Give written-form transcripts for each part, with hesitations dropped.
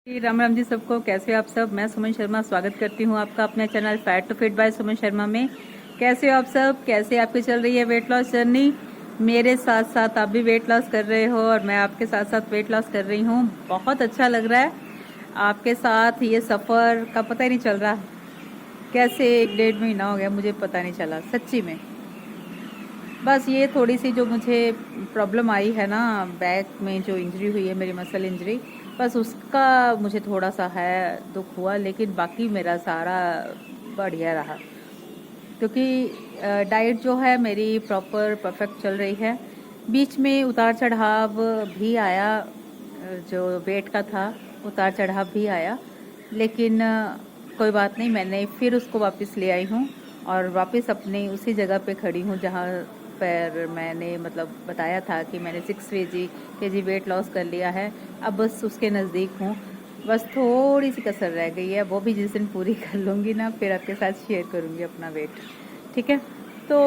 राम राम जी सबको। कैसे हो आप सब? मैं सुमन शर्मा स्वागत करती हूँ आपका अपने channel fat to fit by Suman Sharma में। कैसे हो आप सब? कैसे आपकी चल रही है वेट लॉस जर्नी? मेरे साथ साथ आप भी वेट लॉस कर रहे हो और मैं आपके साथ साथ वेट लॉस कर रही हूँ। बहुत अच्छा लग रहा है आपके साथ ये सफ़र का, पता ही नहीं चल रहा कैसे 1 डेढ़ महीना हो गया, मुझे पता नहीं चला सच्ची में। बस ये थोड़ी सी जो मुझे प्रॉब्लम आई है ना, बैक में जो इंजरी हुई है मेरी, मसल इंजरी, बस उसका मुझे थोड़ा सा है दुख हुआ, लेकिन बाकी मेरा सारा बढ़िया रहा क्योंकि डाइट जो है मेरी प्रॉपर परफेक्ट चल रही है। बीच में उतार चढ़ाव भी आया, जो वेट का था उतार चढ़ाव भी आया, लेकिन कोई बात नहीं, मैंने फिर उसको वापस ले आई हूँ और वापस अपने उसी जगह पे खड़ी हूँ जहाँ पर मैंने मतलब बताया था कि मैंने 6 केजी वेट लॉस कर लिया है। अब बस उसके नज़दीक हूँ, बस थोड़ी सी कसर रह गई है, वो भी जिस दिन पूरी कर लूँगी ना फिर आपके साथ शेयर करूँगी अपना वेट। ठीक है, तो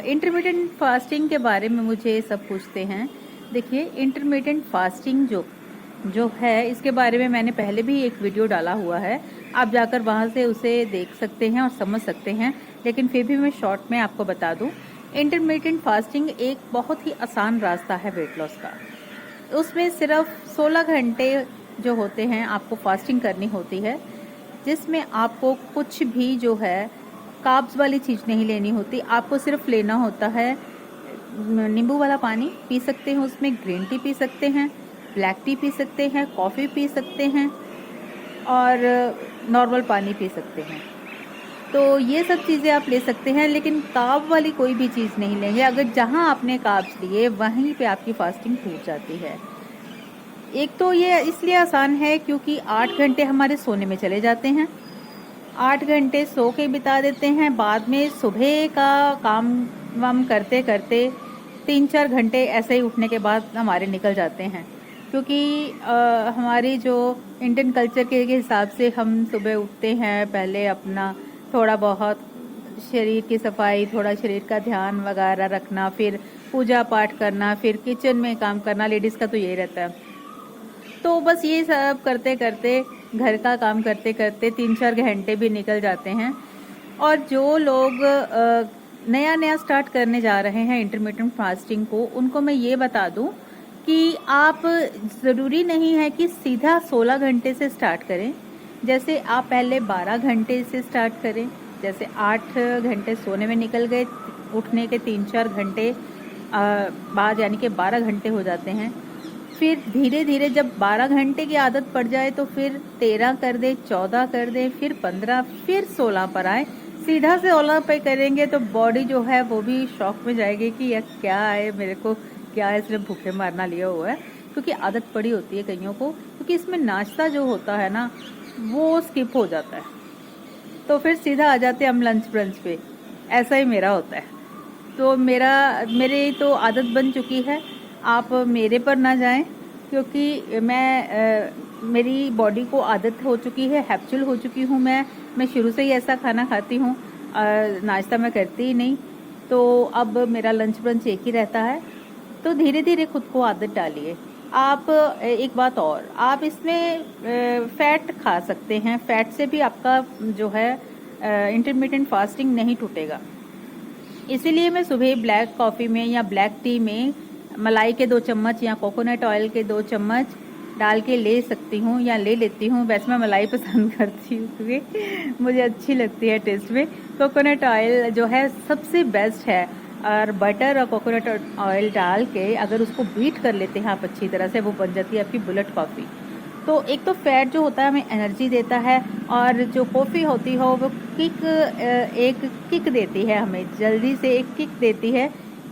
इंटरमिटेंट फास्टिंग के बारे में मुझे सब पूछते हैं। देखिए, इंटरमिटेंट फास्टिंग जो है इसके बारे में मैंने पहले भी एक वीडियो डाला हुआ है, आप जाकर वहाँ से उसे देख सकते हैं और समझ सकते हैं, लेकिन फिर भी मैं शॉर्ट में आपको बता दूँ। इंटरमिटेंट फास्टिंग एक बहुत ही आसान रास्ता है वेट लॉस का। उसमें सिर्फ 16 घंटे जो होते हैं आपको फास्टिंग करनी होती है, जिसमें आपको कुछ भी जो है कार्ब्स वाली चीज़ नहीं लेनी होती। आपको सिर्फ लेना होता है नींबू वाला पानी पी सकते हैं, उसमें ग्रीन टी पी सकते हैं, ब्लैक टी पी सकते हैं, कॉफ़ी पी सकते हैं और नॉर्मल पानी पी सकते हैं। तो ये सब चीज़ें आप ले सकते हैं, लेकिन कार्ब वाली कोई भी चीज़ नहीं लेंगे। अगर जहाँ आपने कार्ब्स लिए वहीं पे आपकी फास्टिंग टूट जाती है। एक तो ये इसलिए आसान है क्योंकि 8 घंटे हमारे सोने में चले जाते हैं, 8 घंटे सो के बिता देते हैं, बाद में सुबह का काम वाम करते करते 3-4 घंटे ऐसे ही उठने के बाद हमारे निकल जाते हैं। क्योंकि हमारी जो इंडियन कल्चर के हिसाब से हम सुबह उठते हैं, पहले अपना थोड़ा बहुत शरीर की सफाई, थोड़ा शरीर का ध्यान वगैरह रखना, फिर पूजा पाठ करना, फिर किचन में काम करना, लेडीज़ का तो यही रहता है। तो बस ये सब करते करते, घर का काम करते करते 3-4 घंटे भी निकल जाते हैं। और जो लोग नया नया स्टार्ट करने जा रहे हैं इंटरमिटेंट फास्टिंग को, उनको मैं ये बता दूं कि आप ज़रूरी नहीं है कि सीधा 16 घंटे से स्टार्ट करें। जैसे आप पहले 12 घंटे से स्टार्ट करें, जैसे 8 घंटे सोने में निकल गए, उठने के 3-4 घंटे बाद यानी कि 12 घंटे हो जाते हैं। फिर धीरे धीरे जब 12 घंटे की आदत पड़ जाए तो फिर 13 कर दे, 14 कर दे, फिर 15, फिर 16 पर आए। सीधा से 16 पे करेंगे तो बॉडी जो है वो भी शॉक में जाएगी कि यार क्या है, मेरे को क्या है, सिर्फ भूखे मारना लिया हुआ है। क्योंकि आदत पड़ी होती है कईयों को, क्योंकि इसमें नाश्ता जो होता है ना वो स्किप हो जाता है, तो फिर सीधा आ जाते हैं हम लंच ब्रंच पे। ऐसा ही मेरा होता है। तो मेरी तो आदत बन चुकी है, आप मेरे पर ना जाएं, क्योंकि मेरी बॉडी को आदत हो चुकी है, हैबिचुअल हो चुकी हूँ। मैं शुरू से ही ऐसा खाना खाती हूँ, नाश्ता मैं करती ही नहीं। तो अब मेरा लंच ब्रंच एक ही रहता है। तो धीरे धीरे खुद को आदत डालिए। आप एक बात और, आप इसमें फैट खा सकते हैं, फैट से भी आपका जो है इंटरमिटेंट फास्टिंग नहीं टूटेगा। इसीलिए मैं सुबह ब्लैक कॉफ़ी में या ब्लैक टी में मलाई के 2 चम्मच या कोकोनट ऑयल के 2 चम्मच डाल के ले सकती हूँ या ले लेती हूँ। वैसे मैं मलाई पसंद करती हूँ क्योंकि मुझे अच्छी लगती है टेस्ट में। कोकोनट ऑयल जो है सबसे बेस्ट है, और बटर और कोकोनट ऑयल डाल के अगर उसको बीट कर लेते हैं आप अच्छी तरह से, वो बन जाती है आपकी बुलेट कॉफ़ी। तो एक तो फैट जो होता है हमें एनर्जी देता है, और जो कॉफ़ी होती हो वो एक किक देती है, हमें जल्दी से एक किक देती है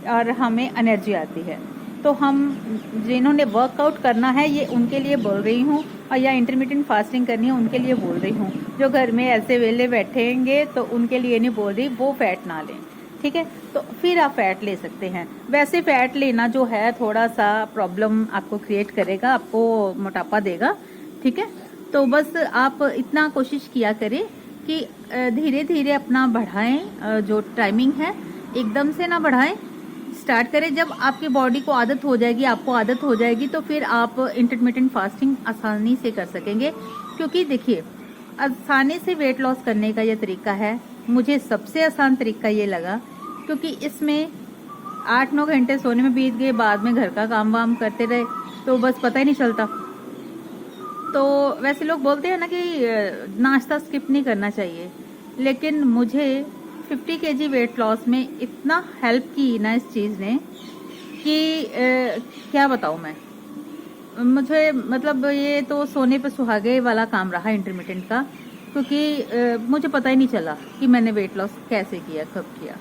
और हमें एनर्जी आती है। तो हम जिन्होंने वर्कआउट करना है ये उनके लिए बोल रही हूँ, और या इंटरमिटेंट फास्टिंग करनी है उनके लिए बोल रही हूँ। जो घर में ऐसे वेले बैठेंगे तो उनके लिए नहीं बोल रही, वो फैट ना लें। ठीक है, तो फिर आप फैट ले सकते हैं। वैसे फैट लेना जो है थोड़ा सा प्रॉब्लम आपको क्रिएट करेगा, आपको मोटापा देगा। ठीक है, तो बस आप इतना कोशिश किया करें कि धीरे धीरे अपना बढ़ाएं, जो टाइमिंग है एकदम से ना बढ़ाएं, स्टार्ट करें। जब आपकी बॉडी को आदत हो जाएगी, आपको आदत हो जाएगी, तो फिर आप इंटरमिटेंट फास्टिंग आसानी से कर सकेंगे। क्योंकि देखिए, आसानी से वेट लॉस करने का ये तरीका है, मुझे सबसे आसान तरीका ये लगा, क्योंकि इसमें 8-9 घंटे सोने में बीत गए, बाद में घर का काम वाम करते रहे, तो बस पता ही नहीं चलता। तो वैसे लोग बोलते हैं ना कि नाश्ता स्किप नहीं करना चाहिए, लेकिन मुझे 50 केजी वेट लॉस में इतना हेल्प की ना इस चीज़ ने कि क्या बताऊँ मैं। मुझे मतलब ये तो सोने पे सुहागे वाला काम रहा इंटरमिटेंट का, क्योंकि मुझे पता ही नहीं चला कि मैंने वेट लॉस कैसे किया, कब किया।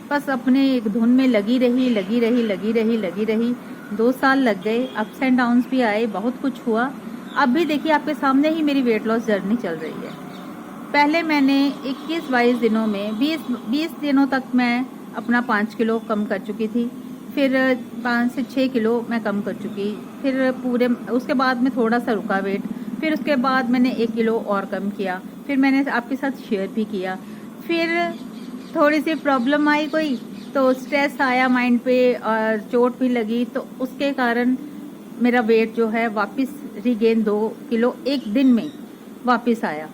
बस अपने एक धुन में लगी रही। 2 साल लग गए, अप्स एंड डाउन्स भी आए, बहुत कुछ हुआ। अब भी देखिए, आपके सामने ही मेरी वेट लॉस जर्नी चल रही है। पहले मैंने 21-22 दिनों में 20 दिनों तक मैं अपना 5 किलो कम कर चुकी थी। फिर 5 से 6 किलो मैं कम कर चुकी। फिर पूरे उसके बाद में थोड़ा सा रुका वेट। फिर उसके बाद मैंने 1 किलो और कम किया। फिर मैंने आपके साथ शेयर भी किया। फिर थोड़ी सी प्रॉब्लम आई कोई, तो स्ट्रेस आया माइंड पे और चोट भी लगी, तो उसके कारण मेरा वेट जो है वापस रिगेन 2 किलो एक दिन में वापस आया।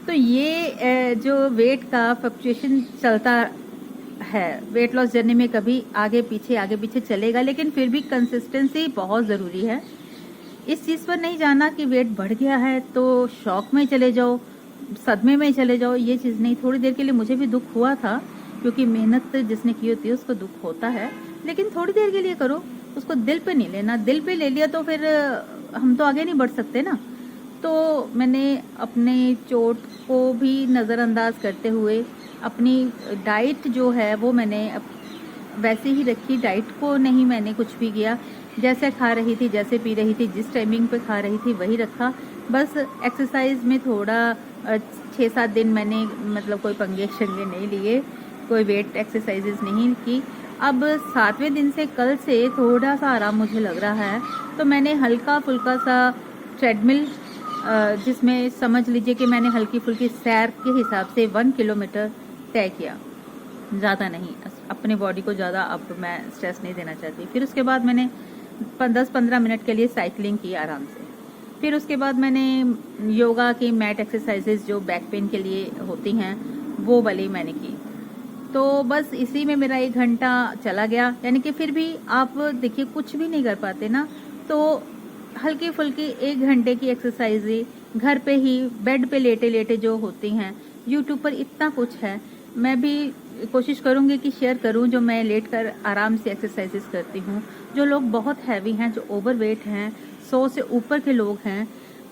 तो ये जो वेट का फ्लक्चुएशन चलता है वेट लॉस जर्नी में, कभी आगे पीछे चलेगा, लेकिन फिर भी कंसिस्टेंसी बहुत ज़रूरी है। इस चीज़ पर नहीं जाना कि वेट बढ़ गया है तो शॉक में चले जाओ, सदमे में चले जाओ, ये चीज़ नहीं। थोड़ी देर के लिए मुझे भी दुख हुआ था, क्योंकि मेहनत जिसने की होती है उसको दुख होता है, लेकिन थोड़ी देर के लिए करो, उसको दिल पे नहीं लेना। दिल पे ले लिया तो फिर हम तो आगे नहीं बढ़ सकते ना। तो मैंने अपने चोट को भी नज़रअंदाज करते हुए अपनी डाइट जो है वो मैंने वैसे ही रखी। डाइट को नहीं मैंने कुछ भी किया, जैसे खा रही थी, जैसे पी रही थी, जिस टाइमिंग पे खा रही थी वही रखा। बस एक्सरसाइज में थोड़ा 6-7 दिन मैंने मतलब कोई पंगे शंगे नहीं लिए, कोई वेट एक्सरसाइजेज नहीं की। अब 7वें दिन से, कल से थोड़ा सा आराम मुझे लग रहा है, तो मैंने हल्का फुल्का सा ट्रेडमिल, जिसमें समझ लीजिए कि मैंने हल्की फुल्की सैर के हिसाब से 1 किलोमीटर तय किया, ज़्यादा नहीं। अपनी बॉडी को ज़्यादा अब मैं स्ट्रेस नहीं देना चाहती। फिर उसके बाद मैंने 10-15 मिनट के लिए साइकिलिंग की आराम से। फिर उसके बाद मैंने योगा की मैट एक्सरसाइजेज जो बैक पेन के लिए होती हैं वो वाली मैंने की। तो बस इसी में मेरा 1 घंटा चला गया। यानी कि फिर भी आप देखिए, कुछ भी नहीं कर पाते ना, तो हल्की फुल्की 1 घंटे की एक्सरसाइज घर पे ही बेड पे लेटे लेटे जो होती हैं, यूट्यूब पर इतना कुछ है। मैं भी कोशिश करूंगी कि शेयर करूं जो मैं लेट कर आराम से एक्सरसाइजेस करती हूं। जो लोग बहुत हैवी हैं, जो ओवरवेट हैं, 100 से ऊपर के लोग हैं,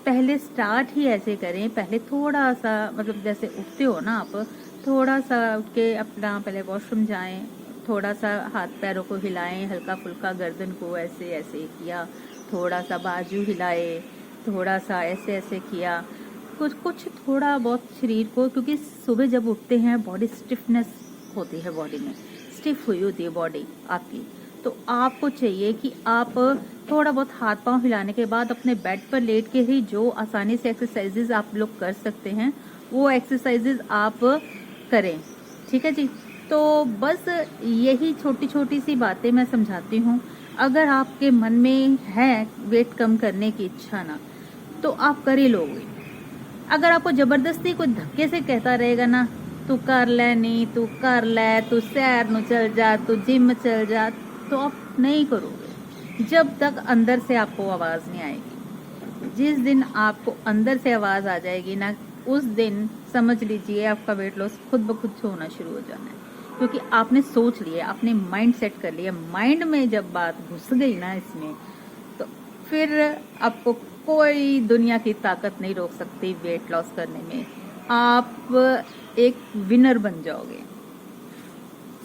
पहले स्टार्ट ही ऐसे करें। पहले थोड़ा सा, मतलब जैसे उठते हो ना आप, थोड़ा सा उठ के अपना पहले वॉशरूम जाएं, थोड़ा सा हाथ पैरों को हिलाएं, हल्का फुल्का गर्दन को ऐसे ऐसे किया, थोड़ा सा बाजू हिलाए, थोड़ा सा ऐसे ऐसे किया, कुछ थोड़ा बहुत शरीर को, क्योंकि सुबह जब उठते हैं बॉडी स्टिफनेस होती है, बॉडी में स्टिफ हुई होती है बॉडी आपकी। तो आपको चाहिए कि आप थोड़ा बहुत हाथ पांव हिलाने के बाद अपने बेड पर लेट के ही जो आसानी से एक्सरसाइजेज आप लोग कर सकते हैं वो एक्सरसाइजेज आप करें। ठीक है जी। तो बस यही छोटी छोटी सी बातें मैं समझाती हूँ। अगर आपके मन में है वेट कम करने की इच्छा ना, तो आप कर ही लोगे। अगर आपको जबरदस्ती कोई धक्के से कहता रहेगा ना, तू कर ले, नहीं तू कर ले, तू सैर में चल जा, तू जिम चल जा, तो आप नहीं करोगे जब तक अंदर से आपको आवाज नहीं आएगी। जिस दिन आपको अंदर से आवाज आ जाएगी ना, उस दिन समझ लीजिए आपका वेट लॉस खुद ब खुद से होना शुरू हो जाना है। क्योंकि आपने सोच लिया, आपने माइंड सेट कर लिया। माइंड में जब बात घुस गई ना इसमें, तो फिर आपको कोई दुनिया की ताकत नहीं रोक सकती वेट लॉस करने में। आप एक विनर बन जाओगे।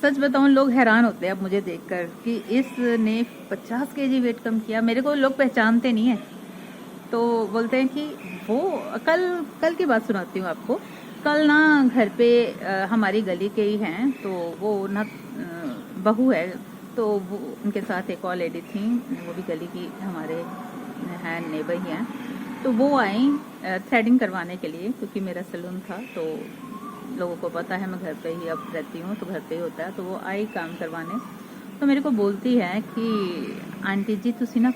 सच बताऊं, लोग हैरान होते हैं अब मुझे देखकर कि इसने 50 केजी वेट कम किया। मेरे को लोग पहचानते नहीं है, तो बोलते हैं कि वो कल की बात सुनाती हूँ आपको। कल ना घर पे हमारी गली के ही हैं, तो वो ना बहू है, तो वो उनके साथ एक और लेडी थी, वो भी गली की हमारे हैं, नेबर ही हैं। तो वो आई थ्रेडिंग करवाने के लिए, क्योंकि मेरा सैलून था, तो लोगों को पता है मैं घर पे ही अब रहती हूँ, तो घर पे ही होता है। तो वो आई काम करवाने। तो मेरे को बोलती है कि आंटी जी तुसी ना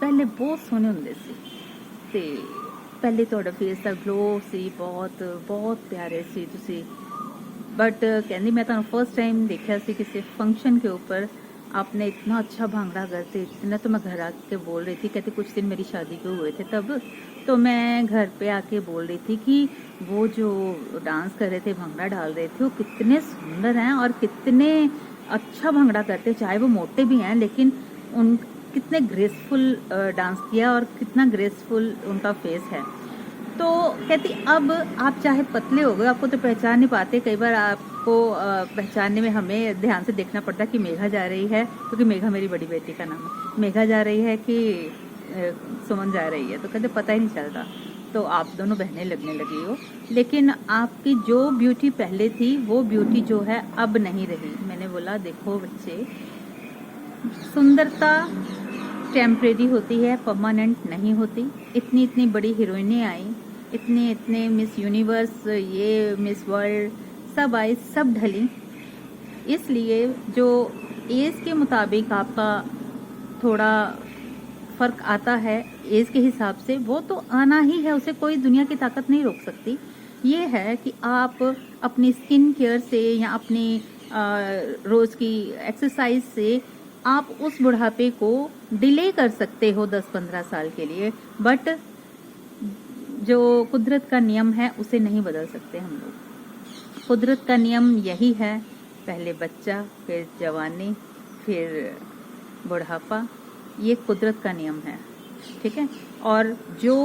पहले बहुत सोहने हुंदे सी ते पहले ਤੁਹਾਡਾ ਫੇਸ ਦਾ ਗਲੋ ਸੀ, ਬਹੁਤ ਬਹੁਤ ਪਿਆਰੇ ਸੀ ਤੁਸੀਂ, बट कहती मैं तो फर्स्ट टाइम देखा सी किसी फंक्शन के ऊपर आपने इतना अच्छा भांगड़ा करते इतना, तो मैं घर आके बोल रही थी, कहती कुछ दिन मेरी शादी को हुए थे तब, तो मैं घर पे आके बोल रही थी कि वो जो डांस कर रहे थे, भांगड़ा डाल रहे थे, वो कितने सुंदर हैं और कितने अच्छा भांगड़ा करते, चाहे वो मोटे भी हैं लेकिन उन कितने ग्रेसफुल डांस किया और कितना ग्रेसफुल उनका फेस है। तो कहती अब आप चाहे पतले हो गए, आपको तो पहचान नहीं पाते, कई बार आपको पहचानने में हमें ध्यान से देखना पड़ता है कि मेघा जा रही है, क्योंकि मेघा मेरी बड़ी बेटी का नाम है, मेघा जा रही है कि सुमन जा रही है, तो कहते पता ही नहीं चलता। तो आप दोनों बहनें लगने लगी हो, लेकिन आपकी जो ब्यूटी पहले थी वो ब्यूटी जो है अब नहीं रही। मैंने बोला देखो बच्चे, सुंदरता टेम्परेरी होती है, परमानेंट नहीं होती। इतनी इतनी बड़ी हीरोइनें आई, इतने इतने मिस यूनिवर्स, ये मिस वर्ल्ड सब आई, सब ढली। इसलिए जो एज के मुताबिक आपका थोड़ा फर्क आता है एज के हिसाब से, वो तो आना ही है, उसे कोई दुनिया की ताकत नहीं रोक सकती। ये है कि आप अपनी स्किन केयर से या अपनी रोज की एक्सरसाइज से आप उस बुढ़ापे को डिले कर सकते हो 10-15 साल के लिए, बट जो कुदरत का नियम है उसे नहीं बदल सकते हम लोग। कुदरत का नियम यही है, पहले बच्चा, फिर जवानी, फिर बुढ़ापा, ये कुदरत का नियम है, ठीक है। और जो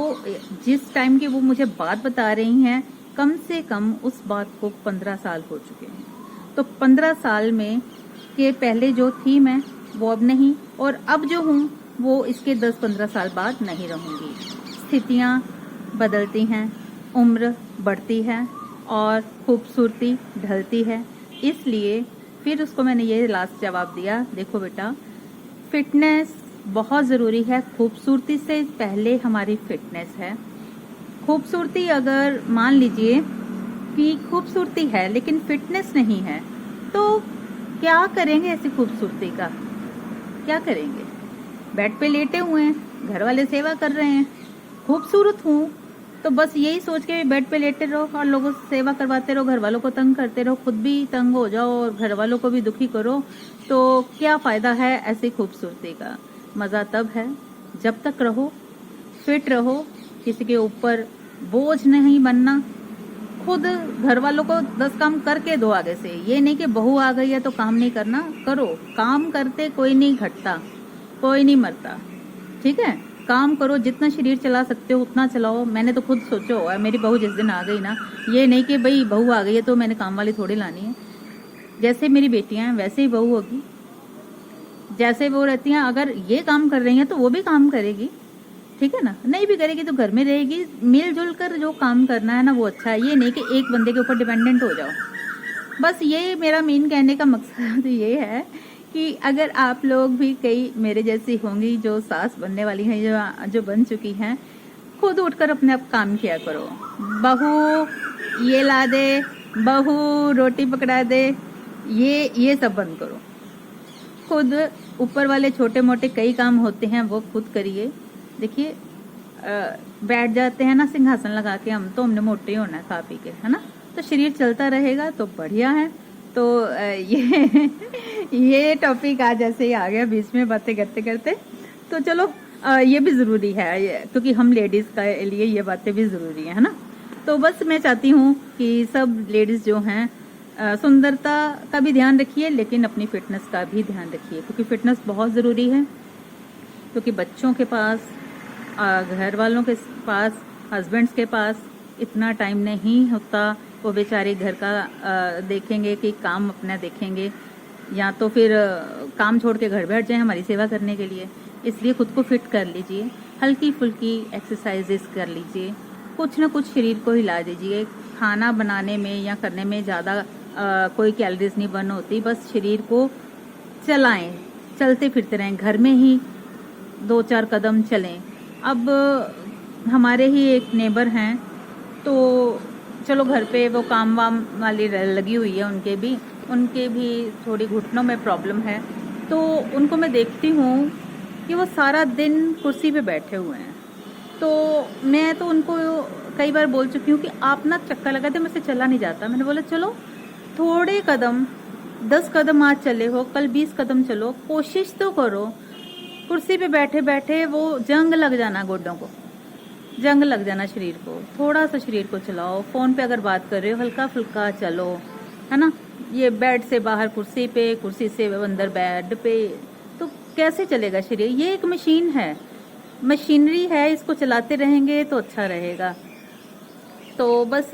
जिस टाइम की वो मुझे बात बता रही हैं, कम से कम उस बात को 15 साल हो चुके हैं। तो 15 साल में के पहले जो थी मैं वो अब नहीं, और अब जो हूँ वो इसके 10-15 साल बाद नहीं रहूंगी। स्थितियाँ बदलती हैं, उम्र बढ़ती है और खूबसूरती ढलती है, इसलिए फिर उसको मैंने ये लास्ट जवाब दिया, देखो बेटा फिटनेस बहुत ज़रूरी है, खूबसूरती से पहले हमारी फिटनेस है। खूबसूरती अगर मान लीजिए कि खूबसूरती है लेकिन फिटनेस नहीं है, तो क्या करेंगे ऐसी खूबसूरती का, क्या करेंगे? बेड पे लेटे हुए हैं, घर वाले सेवा कर रहे हैं, खूबसूरत हूँ तो बस यही सोच के बेड पे लेटे रहो और लोगों से सेवा करवाते रहो, घर वालों को तंग करते रहो, खुद भी तंग हो जाओ और घर वालों को भी दुखी करो, तो क्या फायदा है ऐसी खूबसूरती का? मजा तब है जब तक रहो, फिट रहो, किसी के ऊपर बोझ नहीं बनना, खुद घर वालों को 10 काम करके दो आगे से। ये नहीं कि बहू आ गई है तो काम नहीं करना, करो, काम करते कोई नहीं घटता, कोई नहीं मरता, ठीक है। काम करो, जितना शरीर चला सकते हो उतना चलाओ। मैंने तो खुद सोचो है, मेरी बहू जिस दिन आ गई ना, ये नहीं कि भाई बहू आ गई है तो मैंने काम वाली थोड़ी लानी है, जैसे मेरी बेटियां हैं वैसे ही बहू होगी, जैसे वो रहती हैं, अगर ये काम कर रही हैं तो वो भी काम करेगी, ठीक है ना। नहीं भी करेगी तो घर में रहेगी, मिलजुल कर जो काम करना है ना वो अच्छा है। ये नहीं कि एक बंदे के ऊपर डिपेंडेंट हो जाओ। बस ये मेरा मेन कहने का मकसद ये है कि अगर आप लोग भी कई मेरे जैसी होंगी जो सास बनने वाली हैं, जो बन चुकी हैं, खुद उठकर अपने आप काम किया करो। बहू ये ला दे, बहू रोटी पकड़ा दे, ये सब बंद करो। खुद ऊपर वाले छोटे मोटे कई काम होते हैं वो खुद करिए। देखिए बैठ जाते हैं ना सिंहासन लगा के, हम तो हमने मोटे होना है खा पी के, है ना, तो शरीर चलता रहेगा तो बढ़िया है। तो ये टॉपिक आज ऐसे ही आ गया बीच में बातें करते करते, तो चलो ये भी ज़रूरी है क्योंकि हम लेडीज़ का लिए ये बातें भी ज़रूरी है ना। तो बस मैं चाहती हूँ कि सब लेडीज़ जो हैं सुंदरता का भी ध्यान रखिए, लेकिन अपनी फिटनेस का भी ध्यान रखिए, क्योंकि फिटनेस बहुत ज़रूरी है। क्योंकि बच्चों के पास, घर वालों के पास, हस्बैंड्स के पास इतना टाइम नहीं होता, वो बेचारे घर का देखेंगे कि काम अपना देखेंगे, या तो फिर काम छोड़ के घर बैठ जाएं हमारी सेवा करने के लिए। इसलिए खुद को फिट कर लीजिए, हल्की फुल्की एक्सरसाइजेस कर लीजिए, कुछ ना कुछ शरीर को हिला दीजिए। खाना बनाने में या करने में ज़्यादा कोई कैलोरीज नहीं बर्न होती, बस शरीर को चलाएं, चलते फिरते रहें, घर में ही 2-4 कदम चलें। अब हमारे ही एक नेबर हैं, तो चलो घर पे वो काम वाम वाली लगी हुई है, उनके भी थोड़ी घुटनों में प्रॉब्लम है, तो उनको मैं देखती हूँ कि वो सारा दिन कुर्सी पे बैठे हुए हैं। तो मैं तो उनको कई बार बोल चुकी हूँ कि आप ना चक्कर लगाते, मेरे से चला नहीं जाता। मैंने बोला चलो थोड़े कदम, 10 कदम आज चले हो, कल 20 कदम चलो, कोशिश तो करो। कुर्सी पे बैठे बैठे वो जंग लग जाना, गोडों को जंग लग जाना शरीर को। थोड़ा सा शरीर को चलाओ। फोन पे अगर बात कर रहे हो हल्का फुल्का चलो, है ना। ये बेड से बाहर कुर्सी पे, कुर्सी से अंदर बेड पे, तो कैसे चलेगा शरीर। ये एक मशीन है, मशीनरी है, इसको चलाते रहेंगे तो अच्छा रहेगा। तो बस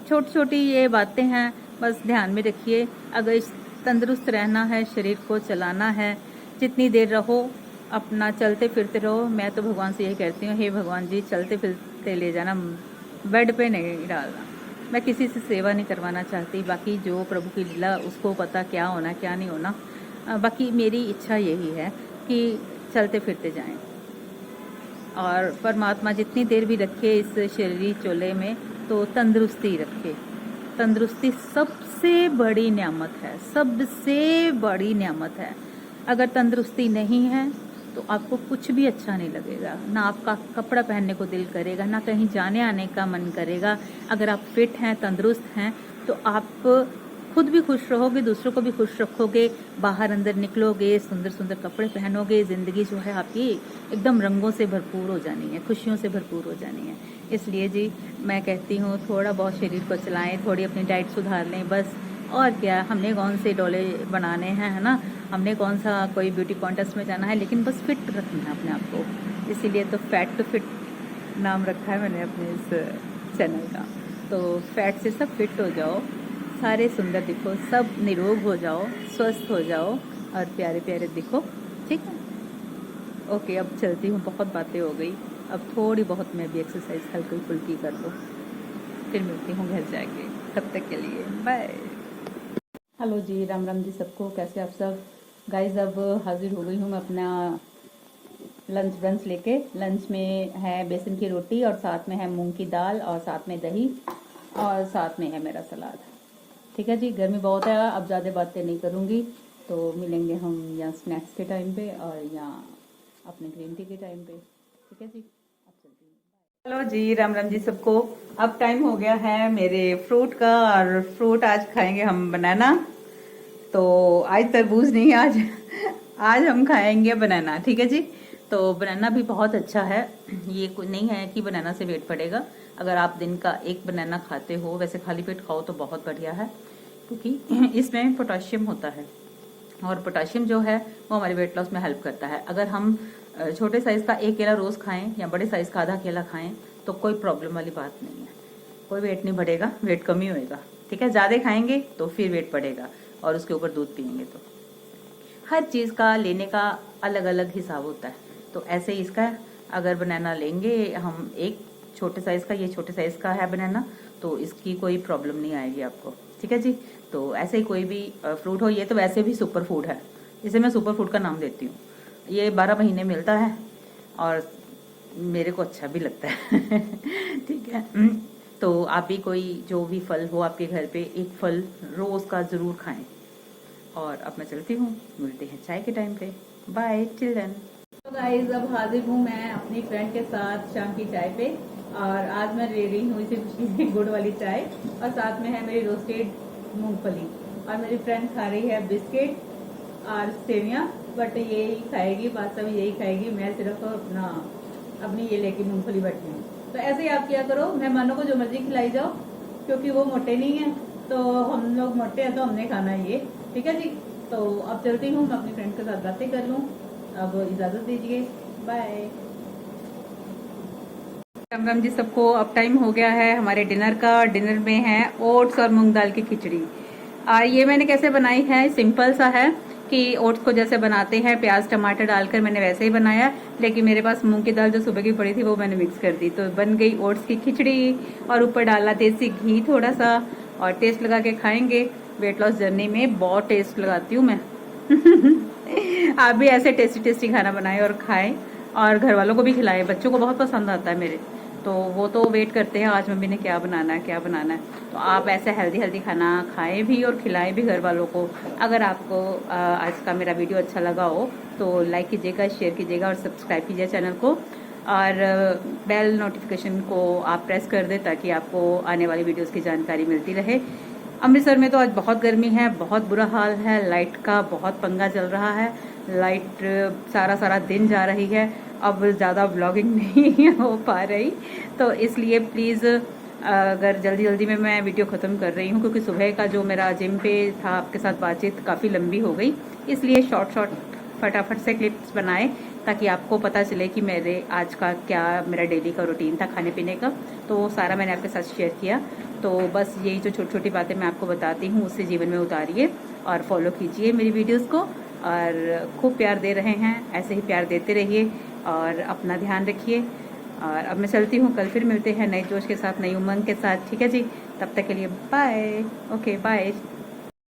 छोटी छोटी ये बातें हैं, बस ध्यान में रखिए। अगर तंदुरुस्त रहना है, शरीर को चलाना है, जितनी देर रहो अपना चलते फिरते रहो। मैं तो भगवान से यही कहती हूँ, हे भगवान जी चलते फिरते ले जाना, बेड पे नहीं डालना। मैं किसी से सेवा नहीं करवाना चाहती, बाकी जो प्रभु की लीला उसको पता क्या होना क्या नहीं होना। बाकी मेरी इच्छा यही है कि चलते फिरते जाएं, और परमात्मा जितनी देर भी रखे इस शरीरी चोले में तो तंदुरुस्ती रखे। तंदुरुस्ती सबसे बड़ी नेमत है, सबसे बड़ी नेमत है। अगर तंदुरुस्ती नहीं है तो आपको कुछ भी अच्छा नहीं लगेगा, ना आपका कपड़ा पहनने को दिल करेगा, ना कहीं जाने आने का मन करेगा। अगर आप फिट हैं, तंदुरुस्त हैं, तो आप खुद भी खुश रहोगे, दूसरों को भी खुश रखोगे, बाहर अंदर निकलोगे, सुंदर सुंदर कपड़े पहनोगे, जिंदगी जो है आपकी एकदम रंगों से भरपूर हो जानी है, खुशियों से भरपूर हो जानी है। इसलिए जी मैं कहती हूँ थोड़ा बहुत शरीर को चलाएं, थोड़ी अपनी डाइट सुधार लें बस। और क्या, हमने कौन से डोले बनाने हैं, है ना, हमने कौन सा कोई ब्यूटी कॉन्टेस्ट में जाना है, लेकिन बस फिट रखना है अपने आप को। इसीलिए तो फैट टू फिट नाम रखा है मैंने अपने इस चैनल का। तो फैट से सब फिट हो जाओ, सारे सुंदर दिखो, सब निरोग हो जाओ, स्वस्थ हो जाओ और प्यारे प्यारे दिखो, ठीक है। ओके, अब चलती हूँ, बहुत बातें हो गई, अब थोड़ी बहुत मैं भी एक्सरसाइज हल्की फुल्की कर लूँ, फिर मिलती हूँ घर जाके। तब तक के लिए बाय। हेलो जी, राम राम जी सबको, कैसे आप सब। गाइस अब हाजिर हो गई हूँ मैं अपना लंच ब्रंच लेके। लंच में है बेसन की रोटी और साथ में है मूंग की दाल और साथ में दही और साथ में है मेरा सलाद, ठीक है जी। गर्मी बहुत है, अब ज़्यादा बातें नहीं करूँगी, तो मिलेंगे हम या स्नैक्स के टाइम पे और या अपने ग्रीन टी के टाइम पे, ठीक है जी। अब चलती हूँ। हेलो जी, राम राम जी सबको। अब टाइम हो गया है मेरे फ्रूट का, और फ्रूट आज खाएंगे हम बनाना। तो आज तरबूज नहीं, आज हम खाएंगे बनाना, ठीक है जी। तो बनाना भी बहुत अच्छा है, ये कोई नहीं है कि बनाना से वेट बढ़ेगा। अगर आप दिन का एक बनाना खाते हो, वैसे खाली पेट खाओ तो बहुत बढ़िया है, क्योंकि इसमें पोटाशियम होता है, और पोटाशियम जो है वो हमारे वेट लॉस में हेल्प करता है। अगर हम छोटे साइज का एक केला रोज खाएं या बड़े साइज का आधा केला खाएं तो कोई प्रॉब्लम वाली बात नहीं है, कोई वेट नहीं बढ़ेगा, वेट कम ही होएगा, ठीक है। ज्यादा खाएंगे तो फिर वेट बढ़ेगा, और उसके ऊपर दूध पियेंगे तो। हर चीज का लेने का अलग अलग हिसाब होता है, तो ऐसे ही इसका अगर बनाना लेंगे हम एक छोटे साइज का, ये छोटे साइज का है बनाना, तो इसकी कोई प्रॉब्लम नहीं आएगी आपको, ठीक है जी। तो ऐसे ही कोई भी फ्रूट हो, ये तो वैसे भी सुपर फूड है, इसे मैं सुपर फूड का नाम देती हूँ। ये 12 महीने मिलता है और मेरे को अच्छा भी लगता है ठीक है। तो आप भी कोई जो भी फल हो आपके घर पे, एक फल रोज का जरूर खाएं। और अब मैं चलती हूँ, मिलते हैं चाय के टाइम पे, बाय टिल देन। तो गाइस अब हाजिर हूँ मैं अपनी फ्रेंड के साथ शाम की चाय पे, और आज मैं ले रही हूँ इसे गुड़ वाली चाय, और साथ में है मेरी रोस्टेड मूंगफली, और मेरी फ्रेंड खा रही है बिस्किट और सेवियाँ, बट यही खाएगी, पास्ता भी यही खाएगी, मैं सिर्फ अपनी ये लेके मूंगफली बैठी हूँ। तो ऐसे ही आप क्या करो, मेहमानों को जो मर्जी खिलाई जाओ, क्योंकि वो मोटे नहीं है, तो हम लोग मोटे हैं तो हमने खाना है ये, ठीक है जी। तो अब चलती हूँ, मैं अपनी फ्रेंड के साथ बातें कर लूँ, अब इजाजत दीजिए, बाय। राम राम जी सबको। अब टाइम हो गया है हमारे डिनर का। डिनर में है ओट्स और मूंग दाल की खिचड़ी, और ये मैंने कैसे बनाई है, सिंपल सा है कि ओट्स को जैसे बनाते हैं प्याज टमाटर डालकर, मैंने वैसे ही बनाया, लेकिन मेरे पास मूंग की दाल जो सुबह की पड़ी थी वो मैंने मिक्स कर दी, तो बन गई ओट्स की खिचड़ी। और ऊपर डाला देसी घी थोड़ा सा, और टेस्ट लगा के खाएंगे। वेट लॉस जर्नी में बहुत टेस्ट लगाती हूँ मैं आप भी ऐसे टेस्टी टेस्टी खाना बनाएं और खाएं, और घर वालों को भी खिलाएं, बच्चों को बहुत पसंद आता है मेरे। तो वो तो वेट करते हैं आज मम्मी ने क्या बनाना है क्या बनाना है। तो आप ऐसे हेल्दी खाना खाएं भी और खिलाएं भी घर वालों को। अगर आपको आज का मेरा वीडियो अच्छा लगा हो तो लाइक कीजिएगा, शेयर कीजिएगा और सब्सक्राइब कीजिए चैनल को, और बेल नोटिफिकेशन को आप प्रेस कर दें ताकि आपको आने वाली वीडियोस की जानकारी मिलती रहे। अमृतसर में तो आज बहुत गर्मी है, बहुत बुरा हाल है, लाइट का बहुत पंगा चल रहा है। लाइट सारा दिन जा रही है। अब ज़्यादा ब्लॉगिंग नहीं हो पा रही, तो इसलिए प्लीज़ अगर जल्दी में मैं वीडियो ख़त्म कर रही हूँ, क्योंकि सुबह का जो मेरा जिम पे था आपके साथ बातचीत काफ़ी लंबी हो गई, इसलिए शॉर्ट फटाफट से क्लिप्स बनाए ताकि आपको पता चले कि मेरे आज का क्या मेरा डेली का रूटीन था खाने पीने का। तो वो सारा मैंने आपके साथ शेयर किया। तो बस यही जो छोटी छोटी बातें मैं आपको बताती हूँ उससे जीवन में उतारिए और फॉलो कीजिए मेरी वीडियोस को, और खूब प्यार दे रहे हैं, ऐसे ही प्यार देते रहिए और अपना ध्यान रखिए। और अब मैं चलती हूँ, कल फिर मिलते हैं नए जोश के साथ, नई उमंग के साथ, ठीक है जी। तब तक के लिए बाय। Okay bye.